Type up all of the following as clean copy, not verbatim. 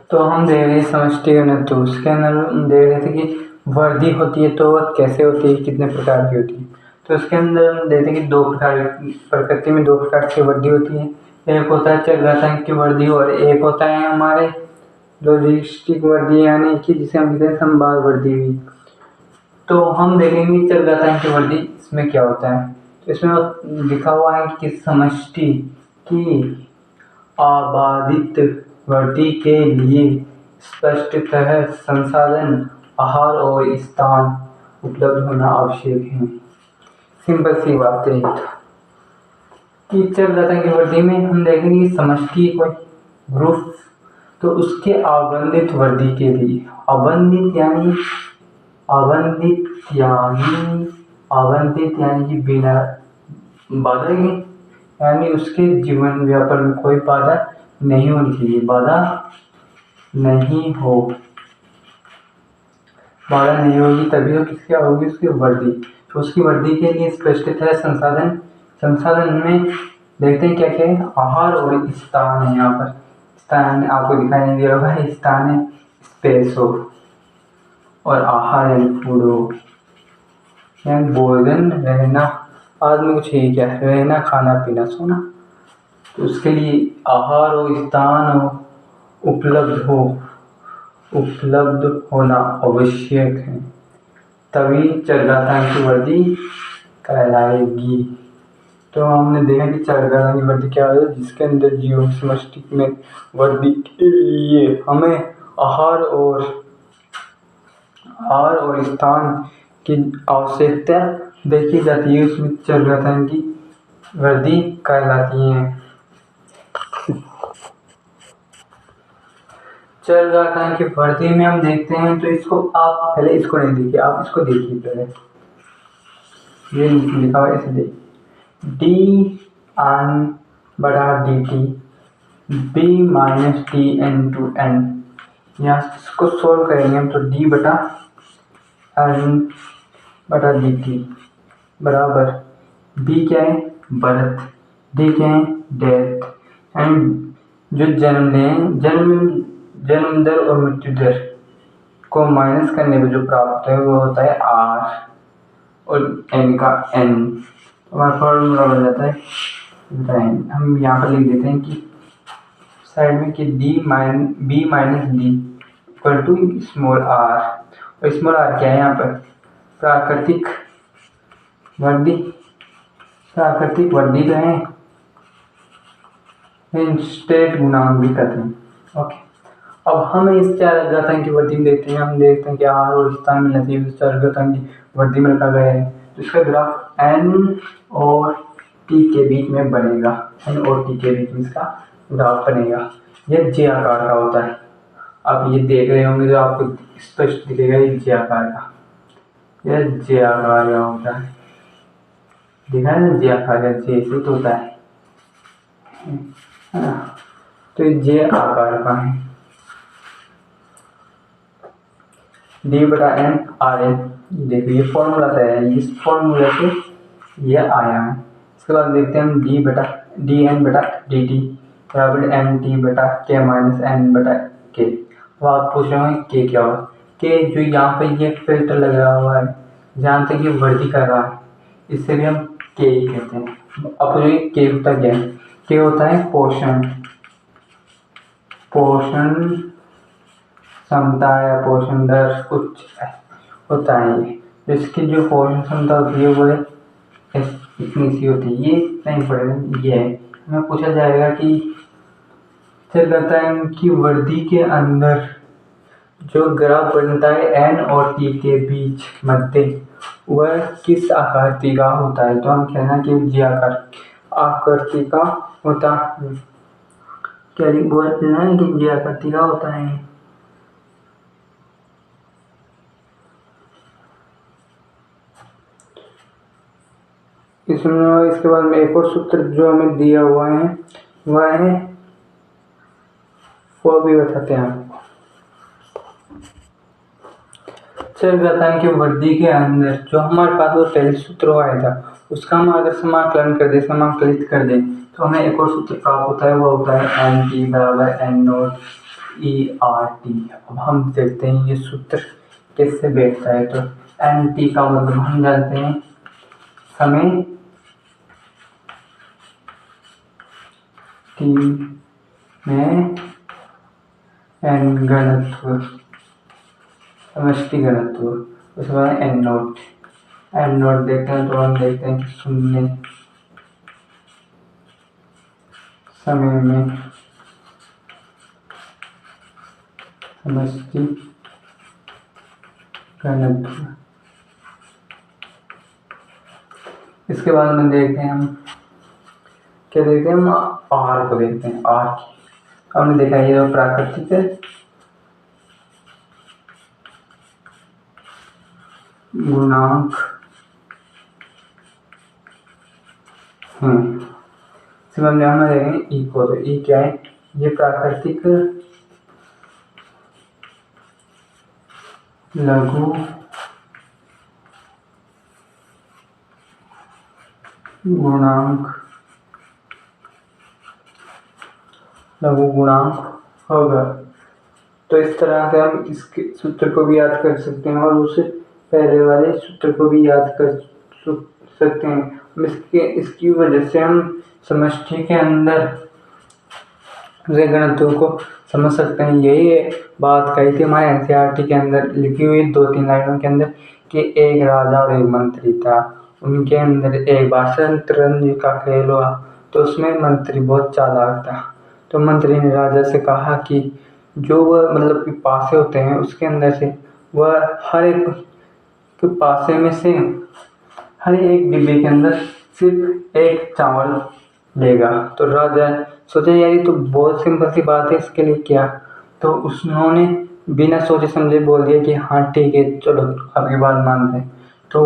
तो हम देख रहे हैं समष्टि घनत्व, उसके अंदर हम देख रहे थे कि वर्दी होती है तो वह कैसे होती है, कितने प्रकार की होती है। तो उसके अंदर हम देखते हैं कि दो प्रकार, प्रकृति में दो प्रकार की वर्दी होती है। एक होता है चरघातांक की वर्दी और एक होता है हमारे लॉजिस्टिक वर्दी, यानी कि जिसे हम कहते हैं संभार वर्दी भी। तो हम देखेंगे चरघातांक की वर्दी, इसमें क्या होता है। तो इसमें लिखा हुआ है कि समष्टि की आबादित वर्दी के लिए स्पष्टतः संसाधन, आहार और स्थान उपलब्ध होना आवश्यक है। सिंपल सी बात है कि चरघातांक की वर्दी में हम देखेंगे समष्टि कोई ग्रुप, तो उसके आबंधित वर्दी के लिए, आवंटित यानी कि बिना बाधा के, यानी उसके जीवन व्यापन में कोई बाधा नहीं होनी चाहिए, बाधा नहीं होगी तभी तो किसकी होगी, उसकी वर्दी। तो उसकी वर्दी के लिए स्पष्टित है संसाधन में देखते हैं क्या क्या है। आहार और स्थान है, यहाँ पर स्थान आपको दिखाई नहीं दे रहा है, स्थान है स्पेस हो, और आहार यानी फूड हो, यानी भोजन, रहना, आदमी को चाहिए क्या, रहना, खाना पीना, सोना। तो उसके लिए आहार और स्थान हो, उपलब्ध होना आवश्यक है, तभी चरघातांक की वर्दी कहलाएगी। तो हमने देखा कि चरघातांक की वर्दी क्या है, जिसके अंदर जीव समष्टि में वर्दी के लिए हमें आहार और स्थान की आवश्यकता देखी जाती है, उसमें चरघातांक की वर्दी कहलाती है। चरघातांक की वर्दी में हम देखते हैं, तो इसको आप पहले इसको नहीं देखिए, आप इसको देखिए पहले, ये लिखा हुआ है ऐसे देखिए, dn/dt b - dn/n। यहाँ इसको सोल्व करेंगे हम, तो d/n/dt बराबर b क्या है, बर्थ, d क्या है, डेथ, एंड जो जन्म दर और मृत्यु दर को माइनस करने पे जो प्राप्त है वो होता है r, और n का n, हमारा फॉर्मूला बन जाता है n। हम यहाँ पर लिख देते हैं कि साइड में कि b - d equal to small r, और स्मॉल r क्या है यहाँ पर, प्राकृतिक वर्दी तो है, स्टेट गुणांक भी कहते हैं। ओके, अब हम इस चरघातांक की वर्दी में देखते हैं, हम देखते हैं कि आहार और स्थान मिलना चाहिए, उस चरघातांक की वर्दी में रखा गया है। तो इसका ग्राफ n और t के बीच में बनेगा, n और t के बीच में इसका ग्राफ बनेगा। यह j आकार का होता है, आप ये देख रहे होंगे तो आपको स्पष्ट दिखेगा ये j आकार का, यह j आकार का होता है, दिखा है ना, j आकार का, j से तो होता है ना, तो ये j आकार का है, d/n rn। देखिए ये फॉर्मूला है, इस फॉर्मूला से ये आया है। इसके बाद देखते हैं हम dn/dt बराबर mt/k - n/k। तो आप पूछ रहे हैं k क्या होगा, k जो यहाँ पे ये फिल्टर लगा हुआ है जहाँ तक ये वर्दी कर रहा है, इससे भी हम k ही कहते हैं। अब जो k होता है क्या, k होता है पोषण क्षमता या पोषण दर कुछ होता है, इसकी जो पोषण क्षमता होती है वो इतनी सी होती है, ये नहीं पड़ेगा, ये है। हमें पूछा जाएगा कि चरघातांक की वर्दी के अंदर जो ग्राफ बनता है n और t के बीच मध्य, वह किस आकृति का होता है। तो हम कहना कि j आकृति का होता है, क्या बोलना है कि j आकृति का होता है। इसमें इसके बाद में एक और सूत्र जो हमें दिया हुआ है वह है, वो भी बताते हैं आपको। चरघातांक की वर्दी के अंदर जो हमारे पास वो पहले सूत्र आया था, उसका हम अगर समाकलित कर दें तो हमें एक और सूत्र प्राप्त होता है, वो होता है nt बराबर n0 NTERT। अब हम देखते हैं ये सूत्र किससे बैठता है। तो NT का मतलब हम जानते हैं समय, T में N घनत्व, समष्टि घनत्व, उसके बाद N नोट। N नोट देखते हैं तो हम देखते हैं कि शून्य समय में समष्टि घनत्व। इसके बाद में देखते हैं हम क्या देखते हैं, हम R को देखते हैं। R हमने देखा ये जो प्राकृतिक गुणांक हैं। इसमें हम देखेंगे E को। तो E क्या है, ये प्राकृतिक लघु गुणांक होगा। तो इस तरह से हम इसके सूत्र को भी याद कर सकते हैं और उस पहले वाले सूत्र को भी याद कर सकते हैं। इसकी वजह से हम समष्टि के अंदर घनत्व को समझ सकते हैं। यही बात कही थी हमारे NCERT के अंदर लिखी हुई 2-3 लाइनों के अंदर कि एक राजा और एक मंत्री था, उनके अंदर एक बार शतरंज का खेल हुआ। तो उसमें मंत्री बहुत चालाक था। तो मंत्री ने राजा से कहा कि जो वह मतलब कि पासे होते हैं उसके अंदर से वह हर एक के पासे में से हर एक डिब्बे के अंदर सिर्फ एक चावल लेगा। तो राजा सोचा यार ये तो बहुत सिंपल सी बात है, इसके लिए क्या। तो उन्होंने बिना सोचे समझे बोल दिया कि हाँ ठीक है चलो आपकी बात मानते हैं। तो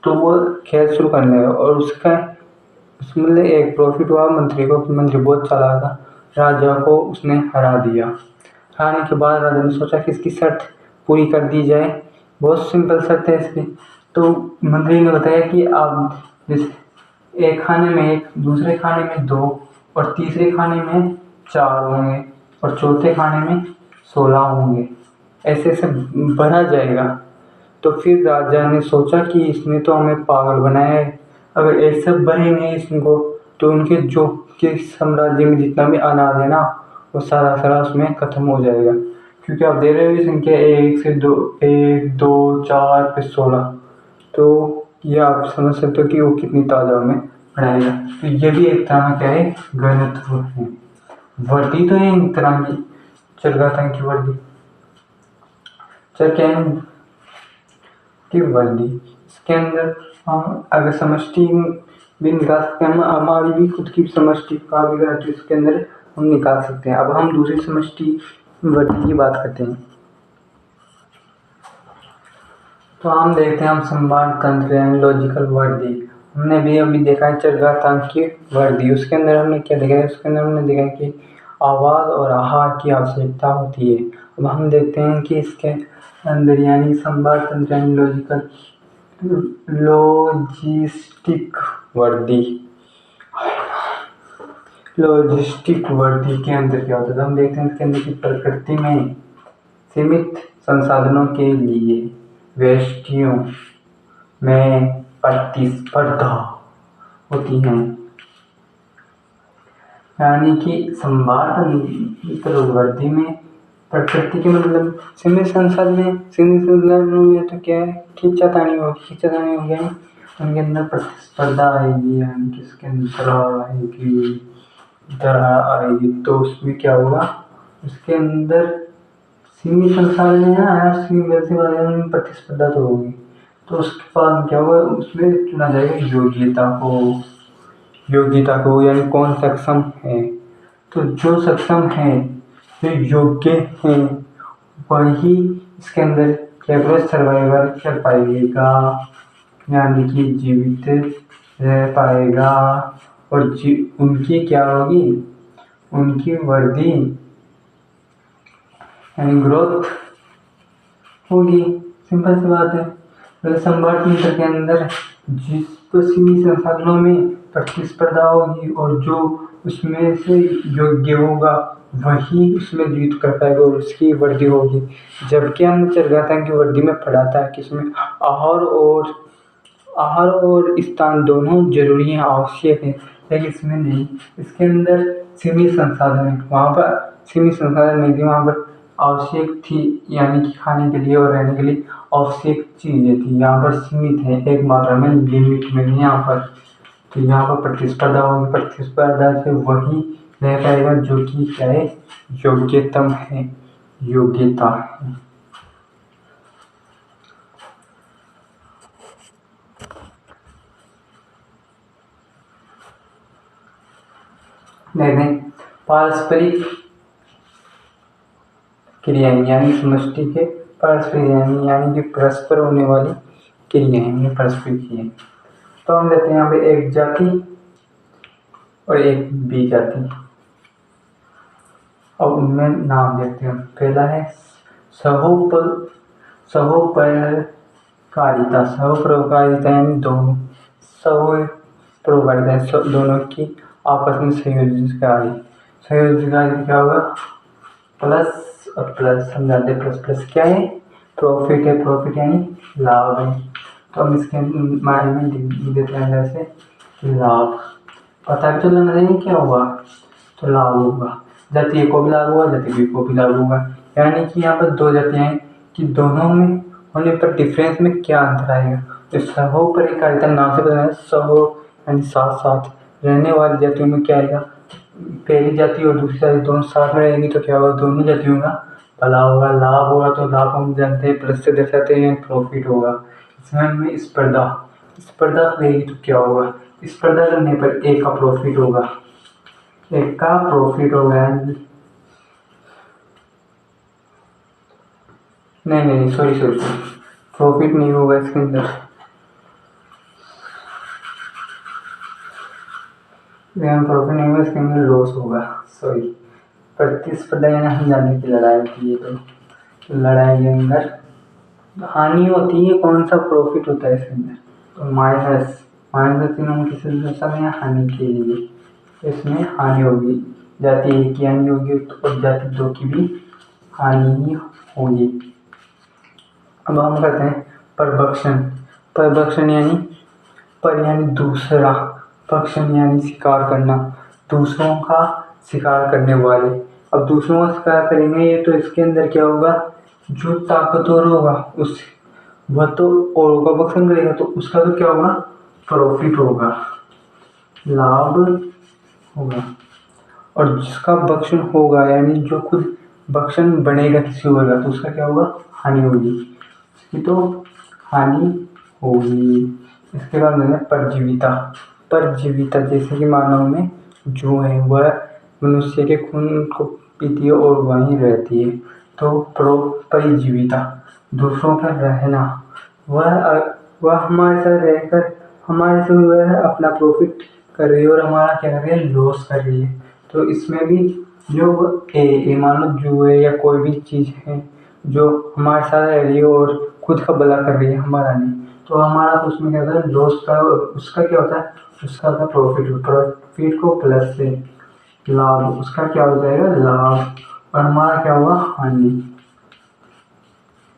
वो खेल शुरू करने लगा और उसमें मतलब एक प्रॉफिट हुआ मंत्री को। मंत्री बहुत चालाक था, राजा को उसने हरा दिया। हराने के बाद राजा ने सोचा कि इसकी शर्त पूरी कर दी जाए। बहुत सिंपल शर्त है इसकी। तो मंत्री ने बताया कि आप जैसे एक खाने में 1, दूसरे खाने में 2 और तीसरे खाने में 4 होंगे और चौथे खाने में 16 होंगे, ऐसे ऐसे बढ़ा जाएगा। तो फिर राजा ने सोचा कि इसने तो हमें पागल बनाया है, अगर ऐसे बढ़ेंगे इसको तो उनके जो के साम्राज्य में जितना भी अनाज है ना वो सारा उसमें खत्म हो जाएगा। क्योंकि आप दे रहे हो संख्या 1 से 2, 1, 2, 4 फिर 16। तो ये आप समझ सकते हो कि वो कितनी तादाद में बढ़ाएगा। तो ये भी एक तरह का है घनत्व है। वर्दी तो है एक तरह की चरघातांक की वर्दी। चर क्या है की वर्दी। इसके अंदर हम अगर समष्टि भी निकाल सकते हैं, हम हमारी भी खुद की समष्टि का भी घनत्व इसके अंदर हम निकाल सकते हैं। अब हम दूसरी समष्टि वर्दी की बात करते हैं। तो हम देखते हैं हम संवाद तंत्र यानी लॉजिकल वर्दी। हमने भी अभी देखा है चरघातांक की वर्दी। उसके अंदर हमने क्या देखा है, उसके अंदर हमने देखा है कि आवाज़ और आहार की आवश्यकता होती है। अब हम देखते हैं कि इसके अंदर यानी संवाद तंत्र यानी लॉजिस्टिक वर्दी के अंदर क्या होता है। हम देखते हैं इसके अंदर की प्रकृति में सीमित संसाधनों के लिए व्यष्टियों में प्रतिस्पर्धा होती है। यानी कि संवाद वर्दी में प्रकृति के मतलब सीमित संसाधनों में तो क्या है खींचातानी हो गया, उनके अंदर प्रतिस्पर्धा आएगी यानी कि इसके अंदर आएगी। तो उसमें क्या होगा, उसके अंदर सीमित संसाधन है ना, सीमित प्रतिस्पर्धा तो होगी। तो उसके बाद क्या होगा, उसमें चुना जाएगा योग्यता को यानी कौन सक्षम है। तो जो सक्षम है जो योग्य है वही इसके अंदर केवल सर्वाइवल कर पाएगा यानी कि जीवित रह पाएगा। और उनकी क्या होगी, उनकी वर्दी यानी ग्रोथ होगी। सिंपल सी बात है। संवाद तंत्र के अंदर जिसको सीमित संसाधनों में प्रतिस्पर्धा होगी और जो उसमें से योग्य होगा वही उसमें जीत कर पाएगा और उसकी वृद्धि होगी। जबकि हमने चरघातन की वृद्धि में पढ़ा था कि इसमें आहार और स्थान दोनों जरूरी हैं, आवश्यक है, लेकिन इसमें नहीं। इसके अंदर सीमित संसाधन है, वहाँ पर सीमित संसाधन नहीं थी, वहाँ पर आवश्यक थी, यानी कि खाने के लिए और रहने के लिए आवश्यक चीज़ें थी। यहाँ पर सीमित है, एक मात्रा में, लिमिट में नहीं यहाँ पर। तो यहाँ पर प्रतिस्पर्धा होगी, प्रतिस्पर्धा से वही रह पाएगा जो कि क्या है, योग्यतम है, योग्यता है। देखें पारस्परिक क्रियाएं यानी समष्टि के पारस्परिक यानी कि परस्पर होने वाली क्रियाएं, ये पारस्परिक क्रियाएं। तो हम लेते हैं यहाँ पे एक जाति और एक बी जाति। अब उनमें नाम देखते हैं। पहला है सहोपकारिता यानी दोनों सहोपकारिता दोनों की आपस में संयोजकारी क्या होगा, प्लस और प्लस हम जानते हैं, प्लस प्लस क्या है, प्रॉफिट है, प्रॉफिट यानी लाभ है। तो हम इसके बारे में लिख देते हैं जैसे लाभ, पता भी तो लगना चाहिए क्या होगा, तो लाभ होगा। जाति ए को भी लागू होगा, जाति बी को भी लागू होगा, यानी कि यहाँ पर दो जातियाँ हैं कि दोनों में होने पर डिफरेंस में क्या अंतर आएगा। तो सहोपकारिता नाम से पता है, सहो यानी साथ साथ रहने वाली जातियों में क्या आएगा, पहली जाति और दूसरी जाति दोनों साथ में रहेंगी तो क्या होगा, दोनों जातियों का भला होगा। लाभ होगा तो लाभ हम जानते हैं प्लस से दर्शाते हैं, प्रॉफिट होगा। इसमें हमें स्पर्धा रहेगी तो क्या होगा, स्पर्धा करने पर एक का प्रॉफिट होगा, एक का प्रॉफिट होगा। नहीं सॉरी प्रॉफिट नहीं होगा इसके अंदर, प्रॉफिट नहीं होगा इसके अंदर, लॉस होगा, सॉरी। प्रतिस्पर्धा यानी हम जानने की लड़ाई होती है, तो लड़ाई के अंदर हानि होती है, कौन सा प्रॉफिट होता है इसके अंदर, तो माइनस हम किसी दशा में हानि के लिए, इसमें हानि होगी, जाति एक की हानि होगी और जाति दो की भी हानि ही होगी। अब हम करते हैं परभक्षण यानी यानी दूसरा, भक्षण यानी शिकार करना, दूसरों का शिकार करने वाले। अब दूसरों का शिकार करेंगे ये तो इसके अंदर क्या होगा, जो ताकतवर होगा उस वह तो औरों का भक्षण करेगा तो उसका तो क्या होगा, प्रॉफिट होगा, लाभ होगा। और जिसका भक्षण होगा यानी जो खुद भक्षण बनेगा किसी और का तो उसका क्या होगा, हानि होगी, इसकी तो हानि होगी। इसके बाद मैंने परजीविता जैसे कि मानव में जो है वह मनुष्य के खून को पीती है और वहीं रहती है, तो परिजीविता दूसरों का रहना, वह हमारे साथ रहकर हमारे से वह अपना प्रॉफिट कर रही है और हमारा क्या कर रही है, लॉस कर रही है। तो इसमें भी जो मान लो जुए या कोई भी चीज़ है जो हमारे साथ रह रही है और खुद का भला कर रही है, हमारा नहीं, तो हमारा तो उसमें क्या होता है, लॉस का, उसका क्या होता है, उसका होता है प्रॉफिट को प्लस से लाभ, उसका क्या हो जाएगा, लाभ, और हमारा क्या होगा,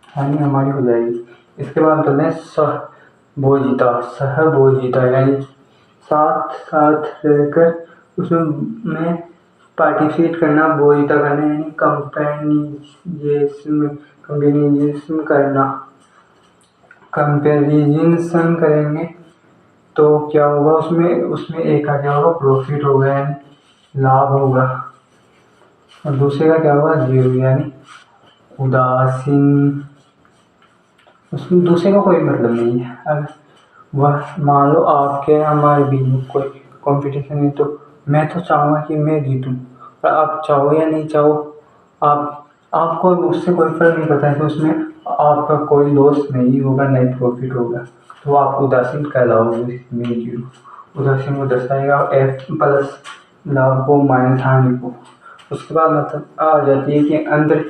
हानि हमारी हो जाएगी। इसके बाद बोलते हैं सहभोजिता यानी साथ साथ रहकर उसमें पार्टिसिपेट करना, भोजिता करना यानी कंपेरिजन करेंगे तो क्या होगा, उसमें एक का क्या होगा, प्रॉफिट होगा यानी लाभ होगा, और दूसरे का क्या होगा, जीरो यानी उदासीन, उसमें दूसरे का कोई मतलब नहीं है। अगर वह मान लो आपके हमारे बीच में कोई कंपटीशन है तो मैं तो चाहूँगा कि मैं जीतूँ, पर आप चाहो या नहीं चाहो, आपको उससे कोई फर्क नहीं पड़ता है, तो उसमें आपका कोई लॉस नहीं होगा, नहीं प्रॉफिट होगा, तो आप उदासीन कहलाओगे, जीरो उदासीन को दर्शाएगा, एफ प्लस लाभ को माइनस हानि को। उसके बाद मतलब आ जाती है कि अंतर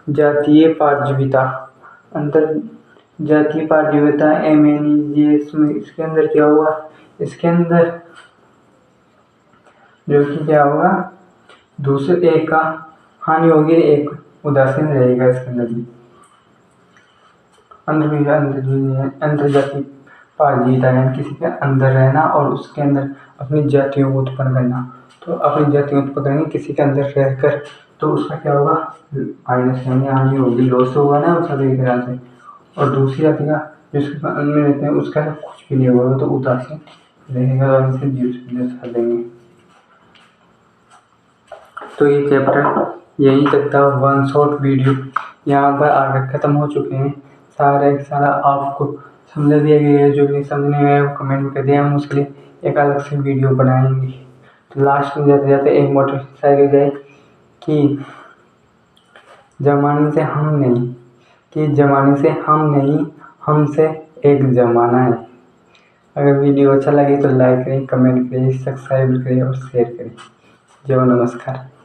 जातीय पारजीविता इसके अंदर क्या हुआ, इसके अंदर जो कि क्या होगा, दूसरे एक का हानि होगी, एक उदासीन रहेगा इसके अंदर भी। अंतर जाति पारगीता है किसी के अंदर रहना और उसके अंदर अपनी जातियों को उत्पन्न करना। तो अपनी जातियों को उत्पन्न करेंगे किसी के अंदर रहकर, तो उसका क्या होगा, माइनस यानी हानि होगी, लॉस होगा ना सभी तरह से। और दूसरी जाति का जिसके अंदर रहते हैं उसका कुछ भी नहीं होगा, तो उदासीन रहेगा और इनसे जीव देंगे। तो ये चैप्टर यहीं तक था, वन शॉर्ट वीडियो यहाँ पर आकर ख़त्म हो चुके हैं। सारा आपको समझा दिया गया है, जो भी समझने में वो कमेंट कर दिया, हम उसके लिए एक अलग से वीडियो बनाएंगे। तो लास्ट में जाते जाते एक मोटर शायरी हो जाए कि जमाने से हम नहीं, हमसे एक ज़माना है। अगर वीडियो अच्छा लगे तो लाइक करें, कमेंट करें, सब्सक्राइब करें और शेयर करें। जय नमस्कार।